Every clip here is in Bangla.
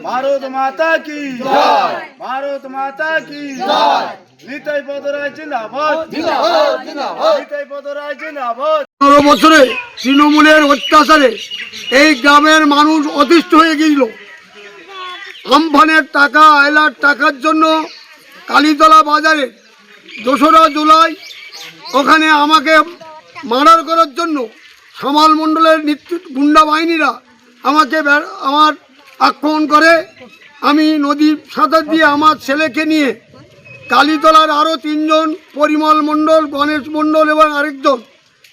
ভারত মাতা কি জয়, ভারত মাতা কি জয়। নিতাই পদরায় জিন্দাবাদ, নিতাই পদরায় জিন্দাবাদ। 15 বছরে তৃণমূলের অত্যাচারে এই গ্রামের মানুষ অতিষ্ঠ হয়ে গিয়েছিল। আমফানের টাকা, আয়লার টাকার জন্য কালীতলা বাজারে 2রা জুলাই ওখানে আমাকে মার্ডার করার জন্য সামাল মণ্ডলের গুন্ডা বাহিনীরা আমাকে আমার আক্রমণ করে। আমি নদীর সাঁতার দিয়ে আমার ছেলেকে নিয়ে কালীতলার আরও 3 জন, পরিমল মণ্ডল, গণেশ মণ্ডল এবং আরেকজন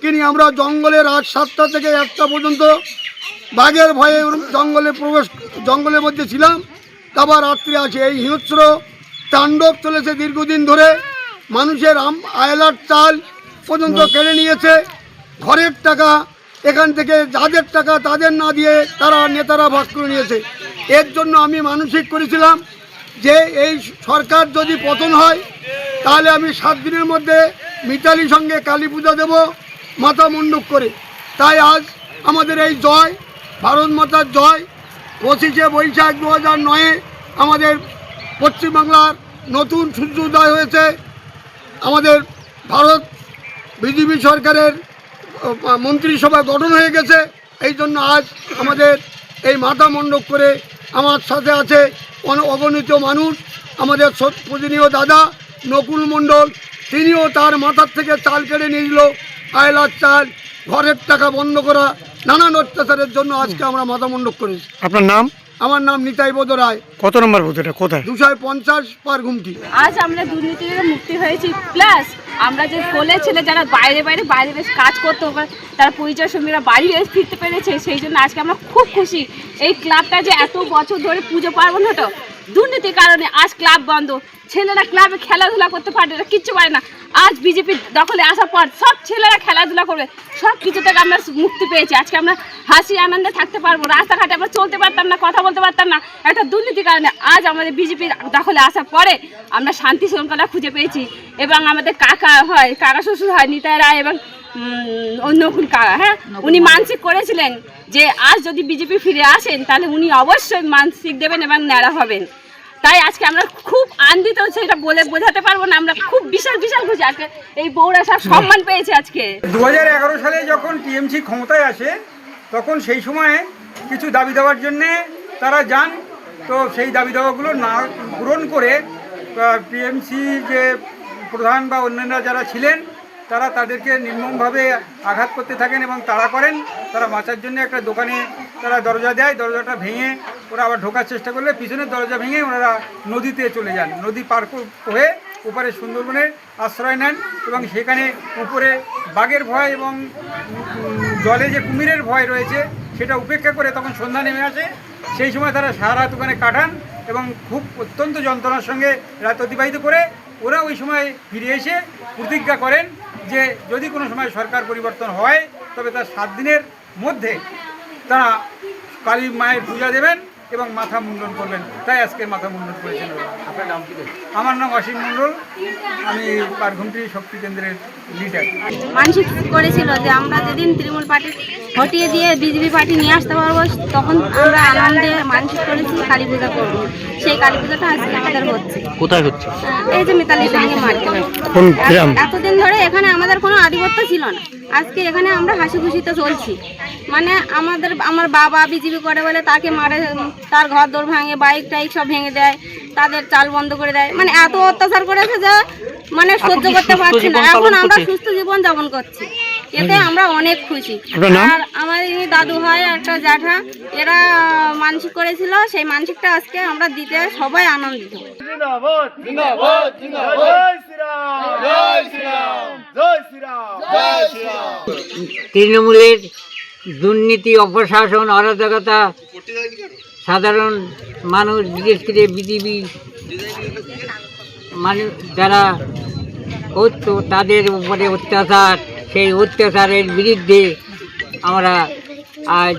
নিয়ে আমরা জঙ্গলের রাত 7টা থেকে 1টা পর্যন্ত বাঘের ভয়ে জঙ্গলের মধ্যে ছিলাম। তারপর রাত্রে আছে এই হিংস্র তাণ্ডব চলেছে দীর্ঘদিন ধরে। মানুষের আয়লার চাল পর্যন্ত কেড়ে নিয়েছে। ঘরের টাকা এখান থেকে যাদের টাকা তাদের না দিয়ে তারা নেতারা ভাগ করে নিয়েছে। এর জন্য আমি মানসিক করেছিলাম যে এই সরকার যদি পতন হয় তাহলে আমি 7 দিনের মধ্যে মিতালির সঙ্গে কালী পূজা দেব মাথা মুন্ডুক করে। তাই আজ আমাদের এই জয়, ভারত মাতার জয়। 25শে বৈশাখ 2009 আমাদের পশ্চিমবাংলার নতুন সূর্যোদয় হয়েছে। আমাদের ভারত বিজেপি সরকারের মন্ত্রিসভা গঠন হয়ে গেছে। এই জন্য আজ আমাদের এই মাথা মণ্ডপ করে আমার সাথে আছে অগণিত মানুষ। আমাদের পূজনীয় দাদা নকুল মণ্ডল, তিনিও তার মাথার থেকে চাল কেড়ে নিয়েছিল, আয়লার চাল, ঘরের টাকা বন্ধ করা, নানান অত্যাচারের জন্য আজকে আমরা মাথা মণ্ডপ করেছি। আপনার নাম? আমার নাম নিতাই বোধ রায়। কত নম্বর বুথ এটা, কোথায়? 250 পার ঘুমটি। আজ আমরা দুর্নীতি থেকে মুক্তি হয়েছি, প্লাস আমরা যে কোলে ছেলে যারা বাইরে কাজ করতো তারা পরিচয় শ্রমিকরা বাড়ি ফিরতে পেরেছে, সেই জন্য আজকে আমরা খুব খুশি। এই ক্লাবটা যে এত বছর ধরে পুজো পার্বণ হতো, দুর্নীতির কারণে আজ ক্লাব বন্ধ। ছেলেরা ক্লাবে খেলাধুলা করতে পারে না, কিচ্ছু পারে না। আজ বিজেপি দখলে আসার পর সব ছেলেরা খেলাধুলা করবে, সব কিছু থেকে আমরা মুক্তি পেয়েছি। আজকে আমরা হাসি আনন্দে থাকতে পারবো, রাস্তাঘাটে আমরা চলতে পারতাম না, কথা বলতে পারতাম না একটা দুর্নীতির কারণে। আজ আমাদের বিজেপি দখলে আসার পরে আমরা শান্তি শৃঙ্খলা খুঁজে পেয়েছি। এবং আমাদের কাকা শ্বশুর হয় নিতাই রায় এবং নকুল কাকা, হ্যাঁ, উনি মানসিক করেছিলেন যে আজ যদি বিজেপি ফিরে আসেন তাহলে উনি অবশ্যই মানসিক দেবেন এবং ন্যাড়া হবেন। তাই আজকে আমরা খুব আনন্দিত, সেটা বলে বোঝাতে পারবো না। আমরা খুব বিশাল খুশি আজকে এই বউরা সব সম্মান পেয়েছে। আজকে 2011 সালে যখন টিএমসি ক্ষমতায় আসে তখন সেই সময়ে কিছু দাবি দেওয়ার জন্যে তারা যান। তো সেই দাবি দেওয়াগুলো না পূরণ করে টিএমসি যে প্রধান বা অন্যান্য যারা ছিলেন তারা তাদেরকে নির্মমভাবে আঘাত করতে থাকেন এবং তাড়া করেন। তারা বাঁচার জন্য একটা দোকানে তারা দরজা দেয়, দরজাটা ভেঙে ওরা আবার ঢোকার চেষ্টা করলে পিছনের দরজা ভেঙে ওনারা নদীতে চলে যান। নদী পার হয়ে উপরে সুন্দরবনে আশ্রয় নেন এবং সেখানে উপরে বাঘের ভয় এবং জলে যে কুমিরের ভয় রয়েছে সেটা উপেক্ষা করে তখন সন্ধ্যা নেমে আসে। সেই সময় তারা সারা রাত ওখানে কাটান এবং খুব অত্যন্ত যন্ত্রণার সঙ্গে রাত অতিবাহিত করে ওরা ওই সময় ফিরে এসে প্রতিজ্ঞা করেন যে যদি কোনো সময় সরকার পরিবর্তন হয় তবে তার 7 দিনের মধ্যে তারা কালী মায়ের পূজা দেবেন এবং মাথা মুন্ডন করবেন। তাই আজকে মাথা মুন্ডন করেছেন। আপনার নাম কি? আমার নাম অসীম মণ্ডল, আমি পারঘুমটি শক্তি কেন্দ্রের লিডার। মানসিক করেছিল যে আমরা যেদিন তৃণমূল পার্টি হটিয়ে দিয়ে বিজেপি পার্টি নিয়ে আসতে পারবো, তখন আমরা আনন্দে মানসিক করেছি কালী পূজা করবো। সেই কালী পূজাটা আজকে আমাদের হচ্ছে। কোথায় হচ্ছে? এই যে মিতালি সঙ্গে মারতে হবে। এতদিন ধরে এখানে আমাদের কোনো আধিপত্য ছিল না, আজকে এখানে আমরা হাসি খুশিতে চলছি। মানে আমার বাবা বিজেপি করে বলে তাকে মারে, তার ঘর দৌড় ভাঙে, বাইক টাইক সব ভেঙে দেয়, তাদের চাল বন্ধ করে দেয়। মানে এত অত্যাচার করেছে যে মানে সহ্য করতে পারছি না। এখন আমরা সুস্থ জীবন যাপন করছি, এতে আমরা অনেক খুশি। আর আমার দাদু হয় একটা জ্যাঠা, এরা মানসিক করেছিল, সেই মানসিকটা আজকে আমরা দিতে সবাই আনন্দিত। তৃণমূলের দুর্নীতি, অপশাসন, অরাজকতা সাধারণ মানুষ, বিশেষ করে বিজেপি মানুষ যারা করতো তাদের উপরে অত্যাচার, সেই অত্যাচারের বিরুদ্ধে আমরা আজ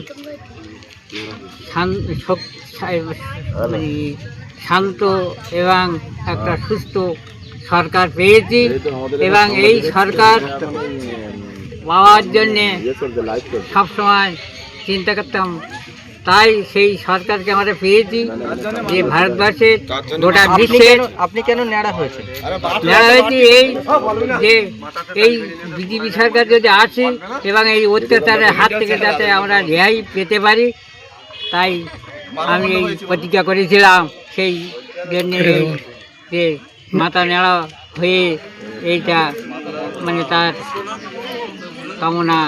শান্ত এবং একটা সুস্থ সরকার পেয়েছি। এবং এই সরকার পাওয়ার জন্যে সবসময় চিন্তা করতাম তাই সেই সরকারকে আমরা পেয়েছি যে ভারতবর্ষের গোটা বিশ্বের আপনি কেন ন্যাড়া হয়েছে? নেওয়া হয়েছে এই যে এই বিজেপি সরকার যদি আসে এবং এই অত্যাচারের হাত থেকে যাতে আমরা রেহাই পেতে পারি, তাই আমি এই প্রতিজ্ঞা করেছিলাম। সেই জন্যে যে মাথা নেড়া হয়ে এইটা মানে তার কামনা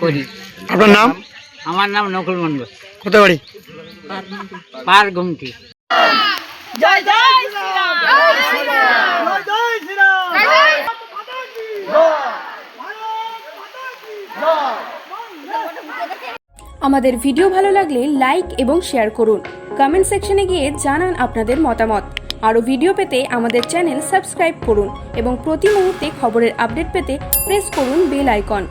করি। আপনার নাম? আমার নাম নকুল মণ্ডল, কোথায় বাড়ি? পার গুমটি। আমাদের ভিডিও ভালো লাগলে লাইক এবং শেয়ার করুন। কমেন্ট সেকশনে গিয়ে জানান আপনাদের মতামত। আরও ভিডিও পেতে আমাদের চ্যানেল সাবস্ক্রাইব করুন এবং প্রতি মুহূর্তে খবরের আপডেট পেতে প্রেস করুন বেল আইকন।